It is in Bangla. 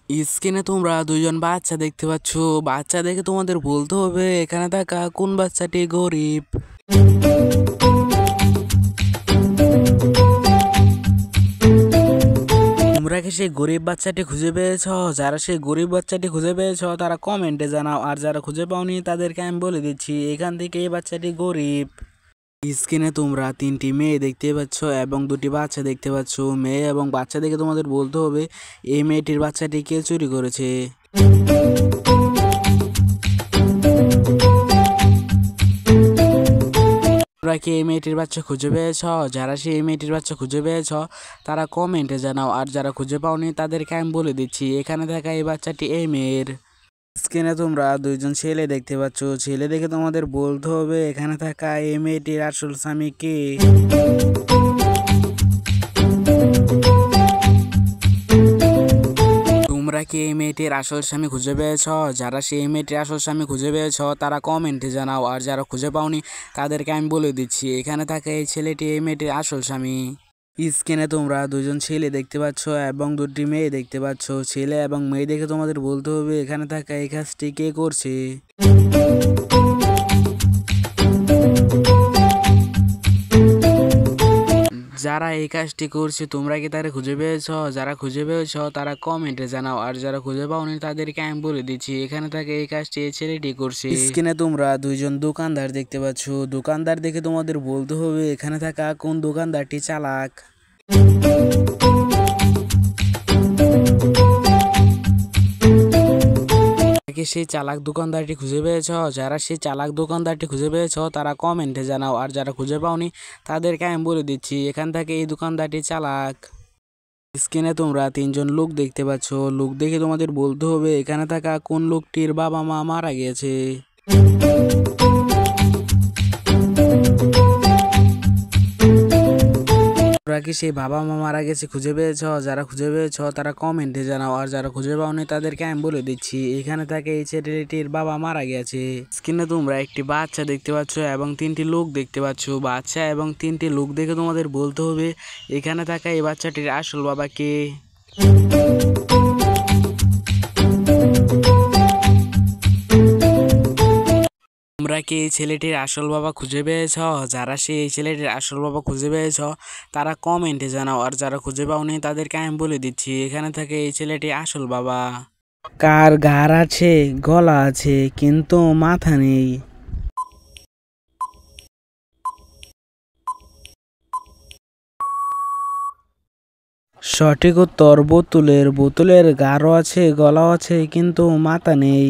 স্ক্রিনে তোমরা দুইজন বাচ্চা দেখতে পাচ্ছ। বাচ্চা দেখে তোমাদের বলতে হবে এখানে থাকা কোন বাচ্চাটি গরিব। তোমরা কি সেই গরিব বাচ্চাটি খুঁজে পেয়েছ? যারা সেই গরিব বাচ্চাটি খুঁজে পেয়েছ তারা কমেন্টে জানাও, আর যারা খুঁজে পাওনি তাদেরকে আমি বলে দিচ্ছি এখান থেকে এই বাচ্চাটি গরিব। স্ক্রিনে তোমরা তিনটি মেয়ে দেখতে পাচ্ছ এবং দুটি বাচ্চা দেখতে পাচ্ছ। মেয়ে এবং বাচ্চা দেখে তোমাদের বলতে হবে এই মেয়েটির বাচ্চাটি কে চুরি করেছে। তোমরা কি এই মেয়েটির বাচ্চা খুঁজে পেয়েছ? যারা সেই মেয়েটির বাচ্চা খুঁজে পেয়েছ তারা কমেন্টে জানাও, আর যারা খুঁজে পাওনি তাদেরকে আমি বলে দিচ্ছি এখানে থাকা এই বাচ্চাটি এই মেয়ের। স্ক্রিনে তোমরা দুইজন ছেলে দেখতে পাচ্ছ। ছেলে দেখে তোমাদের বলতে হবে এখানে থাকা এই মেয়েটির আসল স্বামী কে। তোমরা কি এই মেয়েটির আসল স্বামী খুঁজে পেয়েছ? যারা সেই মেয়েটির আসল স্বামী খুঁজে পেয়েছ তারা কমেন্টে জানাও, আর যারা খুঁজে পাওনি তাদেরকে আমি বলে দিচ্ছি এখানে থাকা এই ছেলেটি এই মেয়েটির আসল স্বামী। স্ক্রিনে তোমরা দুজন ছেলে দেখতে পাচ্ছ এবং দুটি মেয়ে দেখতে পাচ্ছ। ছেলে এবং মেয়ে দেখে তোমাদের বলতে হবে এখানে থাকা এই কাজটি কে করছে। যারা এই কাজটি করছে তোমরা কি তারা খুঁজে পেয়েছ? যারা খুঁজে পেয়েছ তারা কমেন্টে জানাও, আর যারা খুঁজে পাওনি তাদেরকে আমি বলে দিচ্ছি এখানে থাকে এই কাজটি এই ছেলেটি করছে। স্ক্রিনে তোমরা দুইজন দোকানদার দেখতে পাচ্ছ। দোকানদার দেখে তোমাদের বলতে হবে এখানে থাকা কোন দোকানদারটি চালাক। সেই চালাক দোকানদারটি খুঁজে পেয়েছ? যারা সেই চালাক দোকানদারটি খুঁজে পেয়েছ তারা কমেন্টে জানাও, আর যারা খুঁজে পাওনি তাদেরকে আমি বলে দিচ্ছি এখান থেকে এই দোকানদারটি চালাক। স্ক্রিনে তোমরা তিনজন লোক দেখতে পাচ্ছ। লোক দেখে তোমাদের বলতে হবে এখানে থাকা কোন লোকটির বাবা মা মারা গিয়েছে। তোমরা কি সেই বাবা মা মারা গেছে খুঁজে পেয়েছ? যারা খুঁজে পেয়েছ তারা কমেন্টে জানাও, আর যারা খুঁজে পাওনি তাদেরকে আমি বলে দিচ্ছি এখানে থাকে এই ছেলেটির বাবা মারা গেছে। স্ক্রিনে তোমরা একটি বাচ্চা দেখতে পাচ্ছ এবং তিনটি লোক দেখতে পাচ্ছ। বাচ্চা এবং তিনটি লোক দেখে তোমাদের বলতে হবে এখানে থাকা এই বাচ্চাটির আসল বাবা কে। তোমরা কি এই ছেলেটির আসল বাবা খুঁজে পেয়েছ? যারা সেই ছেলেটির আসল বাবা খুঁজে পেয়েছ তারা কমেন্টে জানাও, আর যারা খুঁজে পাওনি তাদেরকে আমি বলে দিচ্ছি এখানে থাকে এই ছেলেটি আসল বাবা। কার ঘাড় আছে, গলা আছে, কিন্তু মাথা নেই? সঠিক উত্তর বোতলের। বোতলের ঘাড়ও আছে, গলাও আছে, কিন্তু মাথা নেই।